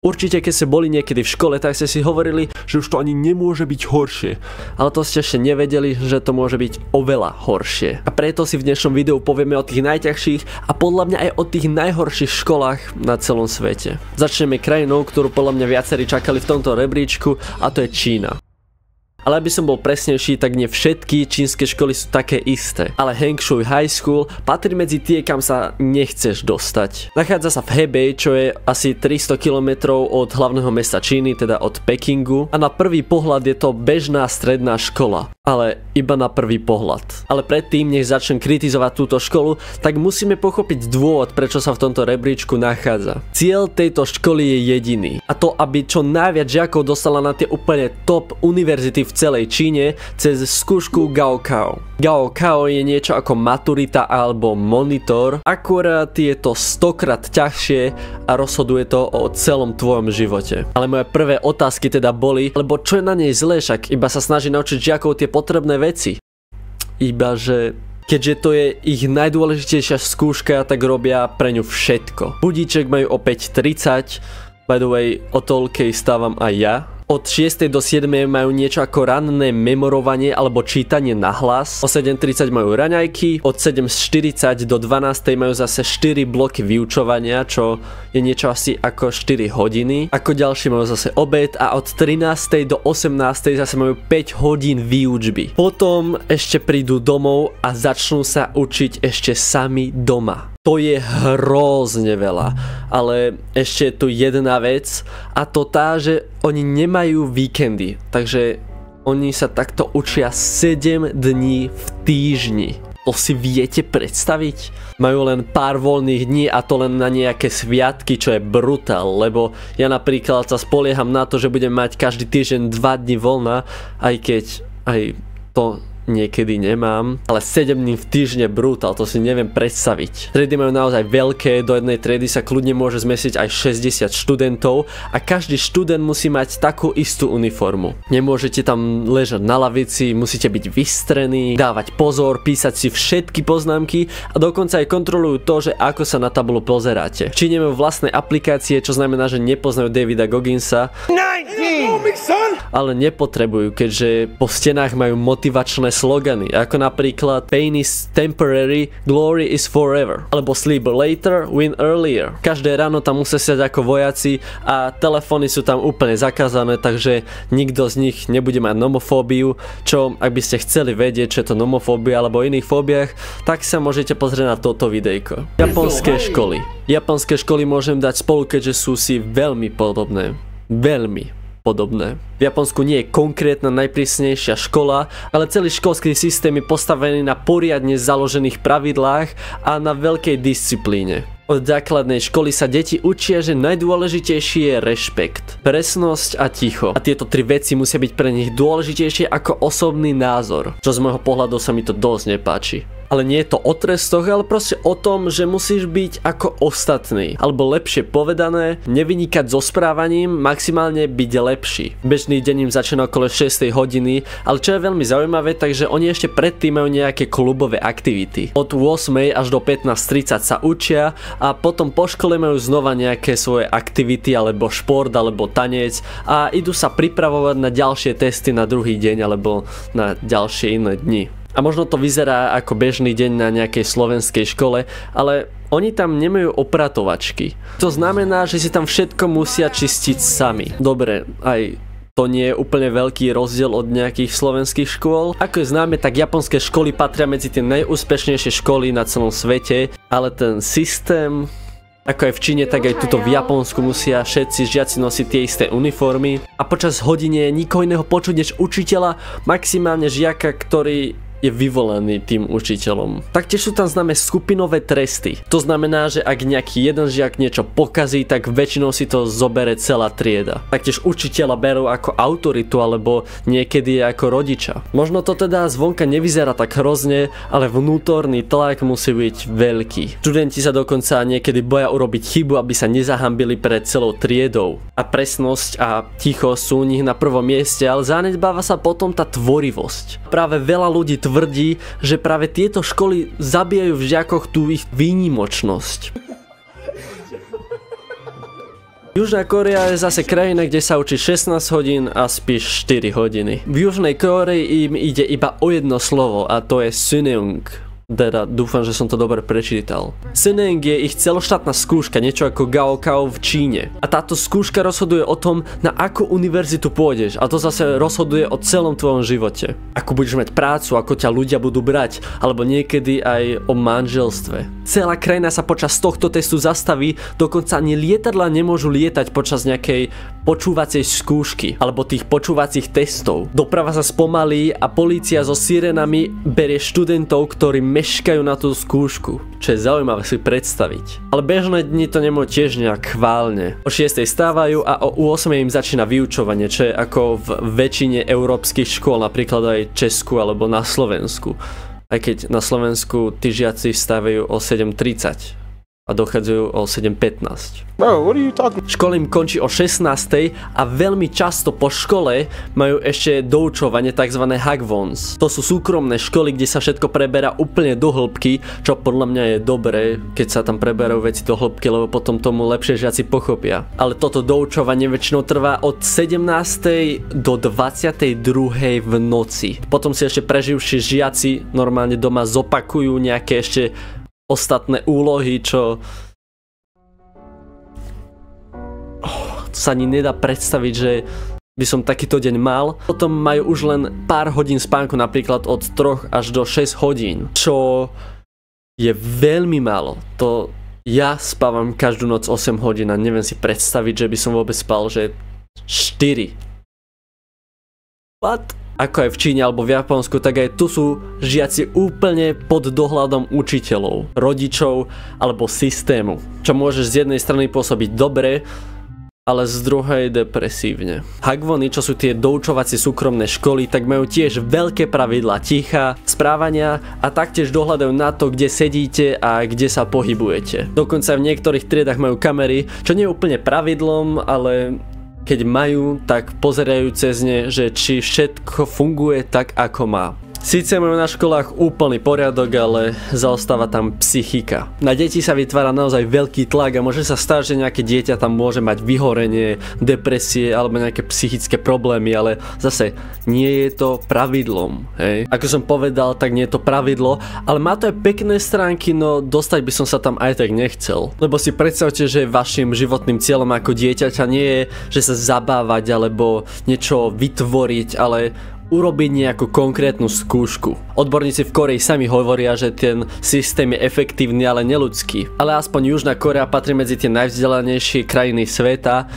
Určite, keď ste boli niekedy v škole, tak ste si hovorili, že už to ani nemôže byť horšie. Ale to ste ešte nevedeli, že to môže byť oveľa horšie. A preto si v dnešnom videu povieme o tých najťažších a podľa mňa aj o tých najhorších školách na celom svete. Začneme krajinou, ktorú podľa mňa viacerí čakali v tomto rebríčku, a to je Čína. Ale aby som bol presnejší, tak nie všetky čínske školy sú také isté. Ale Hengshui High School patrí medzi tie, kam sa nechceš dostať. Nachádza sa v Hebei, čo je asi 300 km od hlavného mesta Číny, teda od Pekingu. A na prvý pohľad je to bežná stredná škola. Ale iba na prvý pohľad. Ale predtým, než začnem kritizovať túto školu, tak musíme pochopiť dôvod, prečo sa v tomto rebríčku nachádza. Cieľ tejto školy je jediný. A to, aby čo najviac žiakov dostala na tie úplne top univerzity v celej Číne cez skúšku Gaokao. Gaokao je niečo ako maturita alebo monitor, akurát je to 100-krát ťažšie a rozhoduje to o celom tvojom živote. Ale moje prvé otázky teda boli, lebo čo je na nej zlé, však iba sa snaží naučiť žiakov tie potrebné veci. Iba že keďže to je ich najdôležitejšia skúška, tak robia pre ňu všetko. Budíček majú o 5:30, by the way, o toľkej stávam aj ja. Od 6. do 7. majú niečo ako ranné memorovanie alebo čítanie na hlas. O 7:30 majú raňajky, od 7:40 do 12. majú zase 4 bloky vyučovania, čo je niečo asi ako 4 hodiny. Ako ďalší majú zase obed a od 13. do 18. zase majú 5 hodín výučby. Potom ešte prídu domov a začnú sa učiť ešte sami doma. To je hrozne veľa, ale ešte je tu jedna vec a to tá, že oni nemajú víkendy, takže oni sa takto učia 7 dní v týždni. To si viete predstaviť? Majú len pár voľných dní a to len na nejaké sviatky, čo je brutál, lebo ja napríklad sa spolieham na to, že budem mať každý týždeň 2 dní voľna, aj keď aj to niekedy nemám, ale 7 dní v týždne brutál, to si neviem predstaviť. Triedy majú naozaj veľké, do jednej triedy sa kľudne môže zmestiť aj 60 študentov a každý študent musí mať takú istú uniformu. Nemôžete tam ležať na lavici, musíte byť vystrení, dávať pozor, písať si všetky poznámky a dokonca aj kontrolujú to, že ako sa na tabulu pozeráte. Číne majú vlastné aplikácie, čo znamená, že nepoznajú Davida Gogginsa, ale nepotrebujú, keďže po stenách majú motivačné slogany, ako napríklad Pain is temporary, glory is forever, alebo Sleep later, win earlier. Každé ráno tam musia siať ako vojaci a telefóny sú tam úplne zakázané, takže nikto z nich nebude mať nomofóbiu, čo ak by ste chceli vedieť, čo je to nomofóbia alebo o iných fóbiách, tak sa môžete pozrieť na toto videjko. Japonské školy. Japonské školy môžem dať spolu, keďže sú si veľmi podobné. Veľmi podobné. V Japonsku nie je konkrétna najprísnejšia škola, ale celý školský systém je postavený na poriadne založených pravidlách a na veľkej disciplíne. Od základnej školy sa deti učia, že najdôležitejší je rešpekt, presnosť a ticho. A tieto tri veci musia byť pre nich dôležitejšie ako osobný názor, čo z môjho pohľadu sa mi to dosť nepáči. Ale nie je to o trestoch, ale proste o tom, že musíš byť ako ostatný. Alebo lepšie povedané, nevynikať so správaním, maximálne byť lepší. Bežný deň im začína okolo 6 hodiny, ale čo je veľmi zaujímavé, takže oni ešte predtým majú nejaké klubové aktivity. Od 8 až do 15:30 sa učia a potom po škole majú znova nejaké svoje aktivity, alebo šport, alebo tanec a idú sa pripravovať na ďalšie testy na druhý deň, alebo na ďalšie iné dni. A možno to vyzerá ako bežný deň na nejakej slovenskej škole, ale oni tam nemajú opratovačky. To znamená, že si tam všetko musia čistiť sami. Dobre, aj to nie je úplne veľký rozdiel od nejakých slovenských škôl. Ako je známe, tak japonské školy patria medzi tie najúspešnejšie školy na celom svete, ale ten systém, ako aj v Číne, tak aj tuto v Japonsku musia všetci žiaci nosiť tie isté uniformy a počas hodiny nikoho iného počuť než učiteľa, maximálne žiaka, ktorý je vyvolený tým učiteľom. Taktiež sú tam známe skupinové tresty. To znamená, že ak nejaký jeden žiak niečo pokazí, tak väčšinou si to zobere celá trieda. Taktiež učiteľa berú ako autoritu alebo niekedy ako rodiča. Možno to teda zvonka nevyzerá tak hrozne, ale vnútorný tlak musí byť veľký. Študenti sa dokonca niekedy boja urobiť chybu, aby sa nezahambili pred celou triedou. A presnosť a ticho sú u nich na prvom mieste, ale zanedbáva sa potom tá tvorivosť. Práve veľa ľudí tvrdí, že práve tieto školy zabijajú v žiakoch tú ich výnimočnosť. Južná Kórea je zase krajina, kde sa učí 16 hodín a spíš 4 hodiny. V Južnej Kórei im ide iba o jedno slovo a to je Suneung. Teda dúfam, že som to dobre prečítal. Suneung je ich celoštátna skúška, niečo ako Gaokao v Číne. A táto skúška rozhoduje o tom, na akú univerzitu pôjdeš. A to zase rozhoduje o celom tvojom živote. Ako budeš mať prácu, ako ťa ľudia budú brať, alebo niekedy aj o manželstve. Celá krajina sa počas tohto testu zastaví, dokonca ani lietadlá nemôžu lietať počas nejakej počúvacej skúšky, alebo tých počúvacích testov. Doprava sa spomalí a polícia so sirenami berie študentov, ktorí meškajú na tú skúšku, čo je zaujímavé si predstaviť. Ale bežné dni to nemôže tiež nejak chválne. O 6 stávajú a o 8 im začína vyučovanie, čo je ako v väčšine európskych škôl, napríklad aj Česku alebo na Slovensku. Aj keď na Slovensku tí žiaci vstávajú o 7:30 a dochádzajú o 7:15. Bro, what are you talking? Škola im končí o 16 a veľmi často po škole majú ešte doučovanie tzv. Hagwons. To sú súkromné školy, kde sa všetko preberá úplne do hĺbky, čo podľa mňa je dobré, keď sa tam preberajú veci do hĺbky, lebo potom tomu lepšie žiaci pochopia. Ale toto doučovanie väčšinou trvá od 17. do 22. v noci. Potom si ešte preživší žiaci normálne doma zopakujú nejaké ešte ostatné úlohy, čo sa ani nedá predstaviť, že by som takýto deň mal. Potom majú už len pár hodín spánku, napríklad od 3 až do 6 hodín, čo je veľmi málo. To ja spávam každú noc 8 hodín a neviem si predstaviť, že by som vôbec spal, že 4. What? Ako aj v Číne alebo v Japonsku, tak aj tu sú žiaci úplne pod dohľadom učiteľov, rodičov alebo systému. Čo môže z jednej strany pôsobiť dobre, ale z druhej depresívne. Hagwony, čo sú tie doučovacie súkromné školy, tak majú tiež veľké pravidlá ticha, správania a taktiež dohľadajú na to, kde sedíte a kde sa pohybujete. Dokonca v niektorých triedach majú kamery, čo nie je úplne pravidlom, ale keď majú, tak pozerajú cez ne, že či všetko funguje tak, ako má. Síce majú na školách úplný poriadok, ale zaostáva tam psychika. Na deti sa vytvára naozaj veľký tlak a môže sa stať, že nejaké dieťa tam môže mať vyhorenie, depresie alebo nejaké psychické problémy, ale zase nie je to pravidlom, hej. Ako som povedal, tak nie je to pravidlo, ale má to aj pekné stránky, no dostať by som sa tam aj tak nechcel. Lebo si predstavte, že vašim životným cieľom ako dieťaťa nie je, že sa zabávať alebo niečo vytvoriť, ale urobiť nejakú konkrétnu skúšku. Odborníci v Koreji sami hovoria, že ten systém je efektívny, ale neľudský. Ale aspoň Južná Kórea patrí medzi tie najvzdelanejšie krajiny sveta.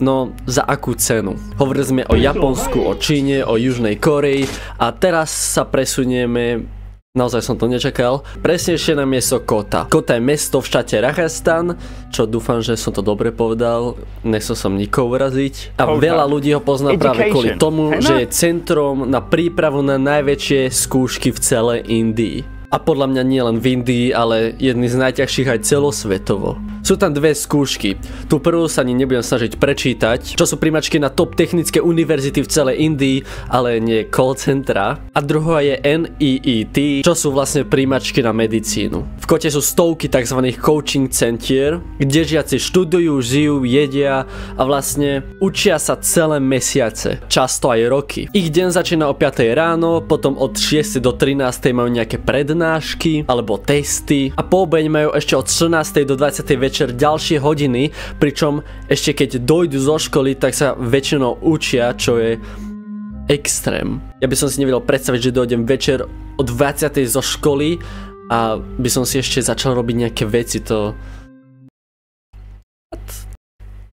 No, za akú cenu? Hovorili sme o Japonsku, o Číne, o Južnej Kórei a teraz sa presunieme, naozaj som to nečakal, presnejšie na miesto Kota. Kota je mesto v štáte Rajasthan, čo dúfam, že som to dobre povedal, nechcel som nikoho uraziť. A veľa ľudí ho pozná práve kvôli tomu, že je centrom na prípravu na najväčšie skúšky v celej Indii. A podľa mňa nie len v Indii, ale jedný z najťažších aj celosvetovo. Sú tam dve skúšky. Tú prvú sa ani nebudem snažiť prečítať, čo sú prijímačky na top technické univerzity v celej Indii, ale nie call centra. A druhá je NEET, čo sú vlastne prijímačky na medicínu. V Kote sú stovky tzv. Coaching centier, kde žiaci študujú, žijú, jedia a vlastne učia sa celé mesiace, často aj roky. Ich deň začína o 5 ráno, potom od 6 do 13 majú nejaké prednášky alebo testy a po obeň majú ešte od 14 do 20 večer ďalšie hodiny, pričom ešte keď dojdu zo školy, tak sa väčšinou učia, čo je extrém. Ja by som si nevedel predstaviť, že dojdem večer o 20 zo školy a by som si ešte začal robiť nejaké veci, to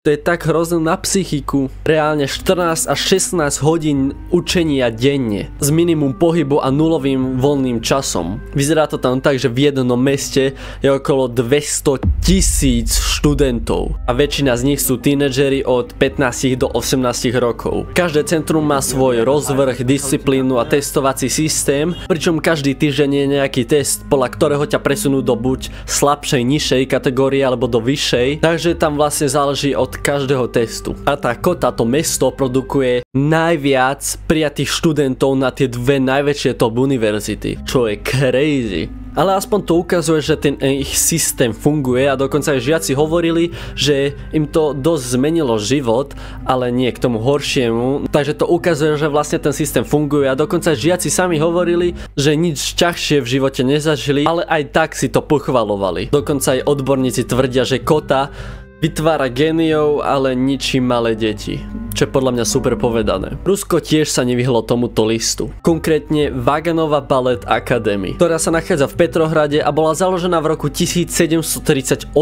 je tak hrozné na psychiku. Reálne 14 až 16 hodín učenia denne s minimum pohybu a nulovým voľným časom. Vyzerá to tam tak, že v jednom meste je okolo 200 000 študentov a väčšina z nich sú tínedžeri od 15 do 18 rokov. Každé centrum má svoj rozvrh, disciplínu a testovací systém, pričom každý týždeň je nejaký test, podľa ktorého ťa presunú do buď slabšej, nižšej kategórie alebo do vyššej, takže tam vlastne záleží od každého testu. A tá Kota, to mesto, produkuje najviac prijatých študentov na tie dve najväčšie top univerzity, čo je crazy. Ale aspoň to ukazuje, že ten ich systém funguje a dokonca aj žiaci hovorili, že im to dosť zmenilo život, ale nie k tomu horšiemu. Takže to ukazuje, že vlastne ten systém funguje a dokonca žiaci sami hovorili, že nič ťažšie v živote nezažili, ale aj tak si to pochvalovali. Dokonca aj odborníci tvrdia, že Kota vytvára géniov, ale ničí malé deti. Čo je podľa mňa super povedané. Rusko tiež sa nevyhlo tomuto listu. Konkrétne Vaganova Ballet Academy, ktorá sa nachádza v Petrohrade a bola založená v roku 1738,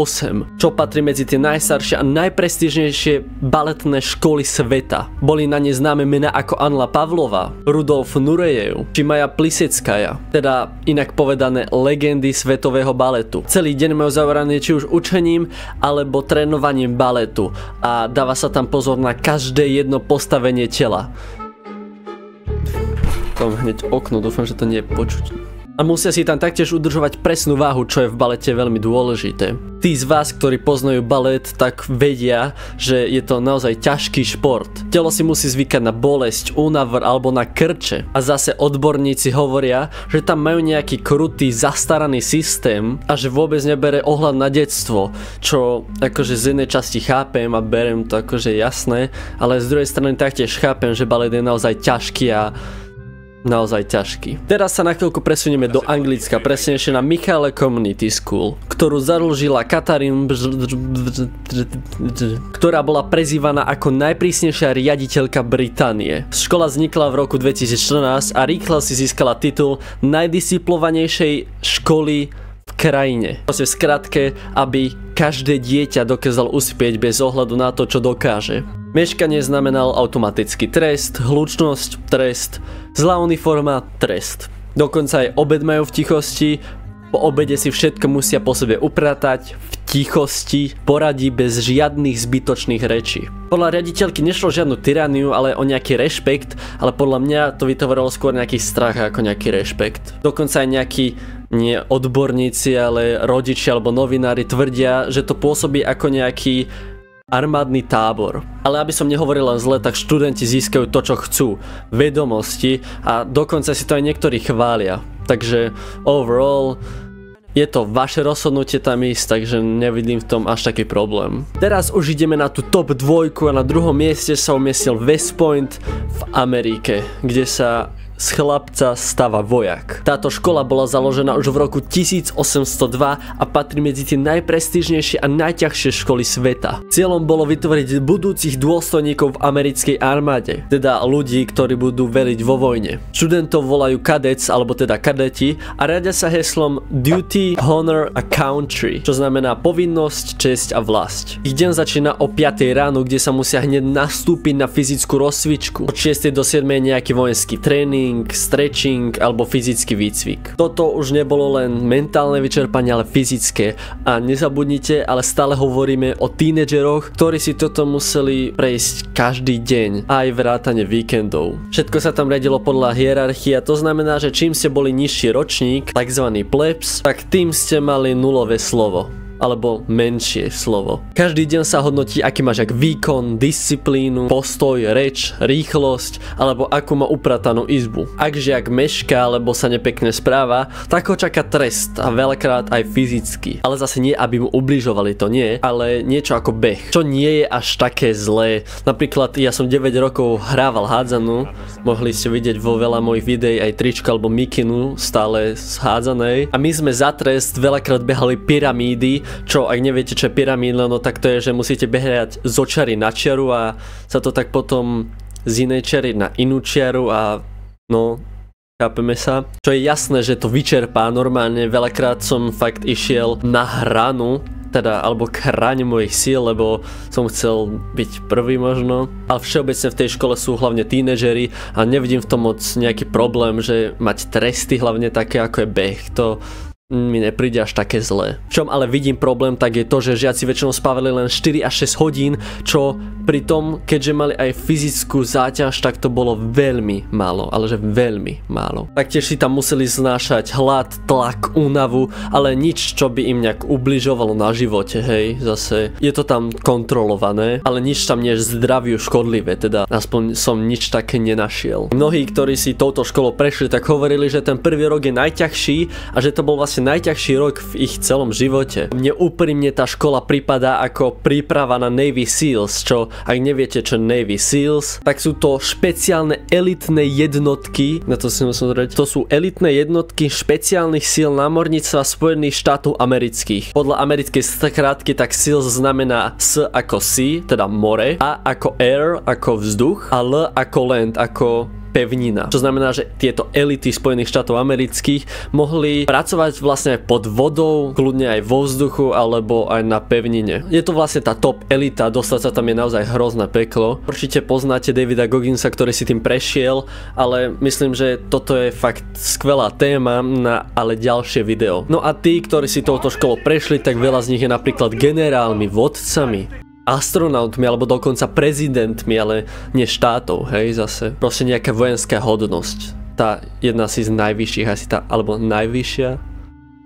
čo patrí medzi tie najstaršie a najprestížnejšie baletné školy sveta. Boli na ne známe mená ako Anna Pavlova, Rudolf Nurejev či Maja Pliseckaja, teda inak povedané legendy svetového baletu. Celý deň majú zaverané či už učením alebo trénovaním baletu a dáva sa tam pozor na každé jedno postavenie tela. Tam hneď okno, dúfam, že to nie je počuť. A musia si tam taktiež udržovať presnú váhu, čo je v balete veľmi dôležité. Tí z vás, ktorí poznajú balet, tak vedia, že je to naozaj ťažký šport. Telo si musí zvykať na bolesť, únavr alebo na krče. A zase odborníci hovoria, že tam majú nejaký krutý, zastaraný systém a že vôbec nebere ohľad na detstvo. Čo akože z jednej časti chápem a berem to akože jasné, ale z druhej strany taktiež chápem, že balet je naozaj ťažký a naozaj ťažký. Teraz sa na chvíľku presunieme do Anglicka, presnejšie na Michale Community School, ktorú založila Katarín, ktorá bola prezývaná ako najprísnejšia riaditeľka Británie. Škola vznikla v roku 2014 a rýchlo si získala titul najdisciplinovanejšej školy v krajine. Proste v skratke, aby každé dieťa dokázalo uspieť bez ohľadu na to, čo dokáže. Meškanie znamenal automaticky trest, hlučnosť, trest, zlá uniforma, trest. Dokonca aj obed majú v tichosti, po obede si všetko musia po sebe upratať, v tichosti, poradí bez žiadnych zbytočných rečí. Podľa riaditeľky nešlo žiadnu tyraniu, ale o nejaký rešpekt, ale podľa mňa to vytvorilo skôr nejaký strach ako nejaký rešpekt. Dokonca aj nejakí nie odborníci, ale rodičia alebo novinári tvrdia, že to pôsobí ako nejaký armádny tábor. Ale aby som nehovoril len zle, tak študenti získajú to, čo chcú. Vedomosti a dokonca si to aj niektorí chvália. Takže overall je to vaše rozhodnutie tam ísť, takže nevidím v tom až taký problém. Teraz už ideme na tú top 2 a na druhom mieste sa umiestnil West Point v Amerike, kde sa z chlapca stáva vojak. Táto škola bola založená už v roku 1802 a patrí medzi tie najprestížnejšie a najťažšie školy sveta. Cieľom bolo vytvoriť budúcich dôstojníkov v americkej armáde, teda ľudí, ktorí budú veliť vo vojne. Študentov volajú cadets, alebo teda kadeti a radia sa heslom Duty, Honor a Country, čo znamená povinnosť, česť a vlasť. Ich deň začína o 5 ráno, kde sa musia hneď nastúpiť na fyzickú rozcvičku. Od 6 do 7 je nejaký vojenský tréning, stretching alebo fyzický výcvik. Toto už nebolo len mentálne vyčerpanie, ale fyzické. A nezabudnite, ale stále hovoríme o tínedžeroch, ktorí si toto museli prejsť každý deň, aj vrátane víkendov. Všetko sa tam riadilo podľa hierarchie a to znamená, že čím ste boli nižší ročník, takzvaný plebs, tak tým ste mali nulové slovo. Alebo menšie slovo. Každý deň sa hodnotí, aký máš výkon, disciplínu, postoj, reč, rýchlosť, alebo akú má upratanú izbu. Ak žiak mešká, alebo sa nepekne správa, tak ho čaká trest a veľakrát aj fyzicky. Ale zase nie, aby mu ubližovali, to nie, ale niečo ako beh, čo nie je až také zlé. Napríklad ja som 9 rokov hrával hádzanú, mohli ste vidieť vo veľa mojich videí aj trička alebo mikinu stále z hádzanej. A my sme za trest veľakrát behali pyramídy, čo ak neviete, čo je pyramída, no tak to je, že musíte behať z očary na čiaru a sa to tak potom z inej čiary na inú čiaru a no, chápeme sa. Čo je jasné, že to vyčerpá normálne, veľakrát som fakt išiel na hranu, teda, alebo k hrane mojich síl, lebo som chcel byť prvý možno. Ale všeobecne v tej škole sú hlavne tínedžeri a nevidím v tom moc nejaký problém, že mať tresty, hlavne také ako je beh, to mi nepríde až také zlé. V čom ale vidím problém, tak je to, že žiaci väčšinou spávali len 4 až 6 hodín, čo pri tom, keďže mali aj fyzickú záťaž, tak to bolo veľmi málo, ale že veľmi málo. Taktiež si tam museli znášať hlad, tlak, únavu, ale nič, čo by im nejak ubližovalo na živote, hej, zase je to tam kontrolované, ale nič tam nie je zdraviu škodlivé, teda aspoň som nič také nenašiel. Mnohí, ktorí si touto školou prešli, tak hovorili, že ten prvý rok je najťažší a že to bol vlastne vlastne najťažší rok v ich celom živote. Mne úprimne tá škola pripadá ako príprava na Navy Seals, čo ak neviete čo Navy Seals, tak sú to špeciálne elitné jednotky, na to si musím zrieť, to sú elitné jednotky špeciálnych síl námorníctva Spojených štátov amerických. Podľa americkej skrátky tak SEALs znamená S ako sea, teda more, A ako air, ako vzduch a L ako land, ako pevnina. Čo znamená, že tieto elity Spojených štátov amerických mohli pracovať vlastne aj pod vodou, kľudne aj vo vzduchu alebo aj na pevnine. Je to vlastne tá top elita, dostať sa tam je naozaj hrozné peklo. Určite poznáte Davida Gogginsa, ktorý si tým prešiel, ale myslím, že toto je fakt skvelá téma na ale ďalšie video. No a tí, ktorí si touto školou prešli, tak veľa z nich je napríklad generálmi, vodcami, astronautmi alebo dokonca prezidentmi, ale nie štátov, hej, zase. Proste nejaká vojenská hodnosť. Tá jedna z najvyšších, asi tá, alebo najvyššia.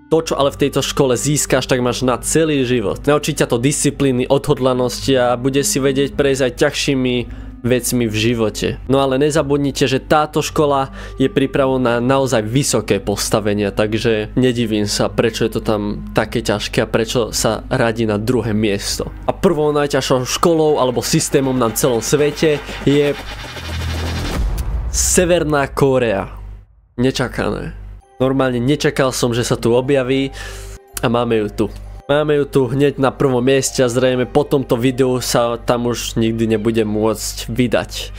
To, čo ale v tejto škole získaš, tak máš na celý život. Naučí ťa to disciplíny, odhodlanosti a bude si vedieť prejsť aj ťažšími vecmi v živote. No ale nezabudnite, že táto škola je pripravená na naozaj vysoké postavenia, takže nedivím sa, prečo je to tam také ťažké a prečo sa radí na druhé miesto. A prvou najťažšou školou alebo systémom na celom svete je Severná Kórea. Nečakané. Normálne nečakal som, že sa tu objaví a máme ju tu. Máme ju tu hneď na prvom mieste a zrejme po tomto videu sa tam už nikdy nebudem môcť vydať.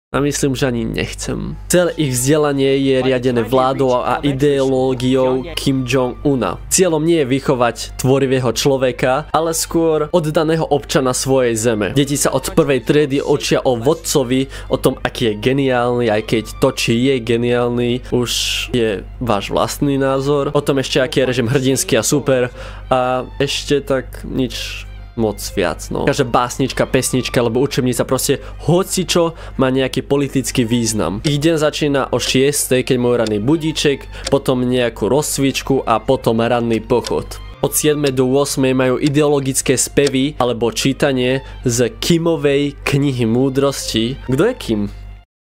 A myslím, že ani nechcem. Celé ich vzdelanie je riadené vládou a ideológiou Kim Jong-una. Cieľom nie je vychovať tvorivého človeka, ale skôr oddaného občana svojej zeme. Deti sa od prvej triedy učia o vodcovi, o tom, aký je geniálny, aj keď to, či je geniálny, už je váš vlastný názor. O tom ešte, aký je režim hrdinský a super. A ešte tak nič moc viac, no. Každá básnička, pesnička alebo učebnica, proste hocičo má nejaký politický význam. Ich deň začína o 6, keď majú ranný budíček, potom nejakú rozcvičku a potom ranný pochod. Od 7 do 8 majú ideologické spevy alebo čítanie z Kimovej knihy múdrosti. Kto je Kim?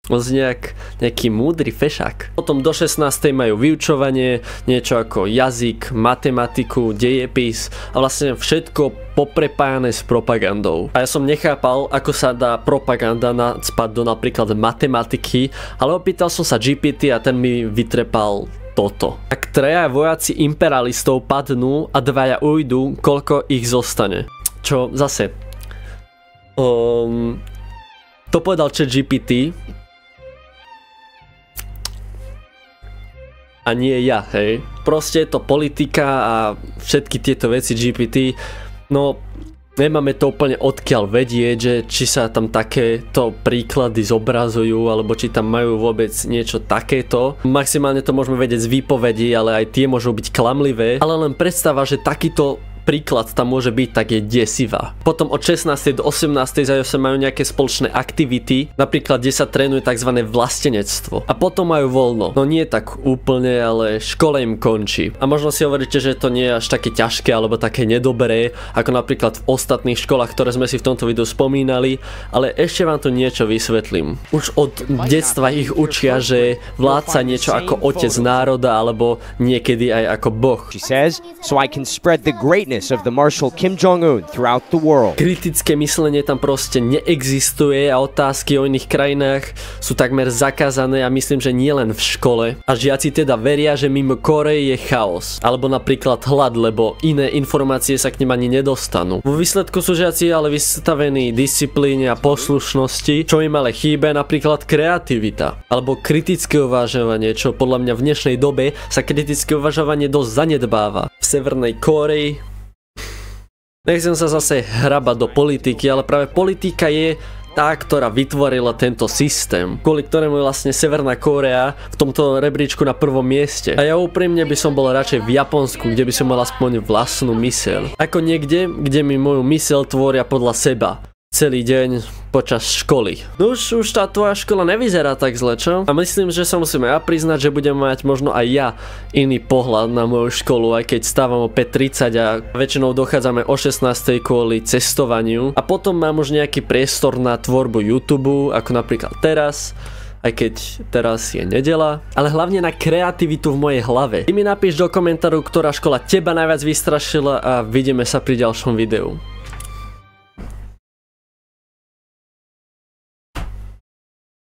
Nejaký múdry fešák. Potom do 16. majú vyučovanie, niečo ako jazyk, matematiku, dejepis a vlastne všetko poprepájané s propagandou. A ja som nechápal, ako sa dá propaganda nacpať do napríklad matematiky, ale opýtal som sa GPT a ten mi vytrepal toto. Ak 3 vojaci imperialistov padnú a 2 ujdu, koľko ich zostane? Čo zase? To povedal ChatGPT. A nie ja, hej. Proste je to politika a všetky tieto veci GPT, no nemáme to úplne odkiaľ vedieť, že či sa tam takéto príklady zobrazujú, alebo či tam majú vôbec niečo takéto. Maximálne to môžeme vedieť z výpovedí, ale aj tie môžu byť klamlivé, ale len predstava, že takýto príklad tam môže byť, tak je desivá. Potom od 16. do 18. zase majú nejaké spoločné aktivity, napríklad kde sa trénuje tzv. Vlastenectvo. A potom majú voľno. No nie tak úplne, ale škola im končí. A možno si hovoríte, že to nie je až také ťažké alebo také nedobré, ako napríklad v ostatných školách, ktoré sme si v tomto videu spomínali, ale ešte vám tu niečo vysvetlím. Už od detstva ich učia, že vládca niečo ako otec národa alebo niekedy aj ako boh. She says, so I can spread the greatness of the Marshal Kim Jong-un throughout the world. Kritické myslenie tam proste neexistuje a otázky o iných krajinách sú takmer zakázané a myslím, že nie len v škole. A žiaci teda veria, že mimo Kórey je chaos. Alebo napríklad hlad, lebo iné informácie sa k nim ani nedostanú. Vo výsledku sú žiaci ale vystavení disciplíne a poslušnosti, čo im ale chýba napríklad kreativita. Alebo kritické uvažovanie, čo podľa mňa v dnešnej dobe sa kritické uvažovanie dosť zanedbáva. V Severnej Kórei nechcem sa zase hrabať do politiky, ale práve politika je tá, ktorá vytvorila tento systém, kvôli ktorému je vlastne Severná Kórea v tomto rebríčku na prvom mieste. A ja úprimne by som bol radšej v Japonsku, kde by som mal aspoň vlastnú myseľ. Ako niekde, kde mi moju myseľ tvoria podľa seba. Celý deň počas školy. No už tá tvoja škola nevyzerá tak zle, čo? A myslím, že sa musíme priznať, že budem mať možno aj ja iný pohľad na moju školu, aj keď stávam o 5:30 a väčšinou dochádzame o 16:00 kvôli cestovaniu. A potom mám už nejaký priestor na tvorbu YouTube, ako napríklad teraz. aj keď teraz je nedeľa, ale hlavne na kreativitu v mojej hlave. Ty mi napíš do komentáru, ktorá škola teba najviac vystrašila a vidíme sa pri ďalšom videu.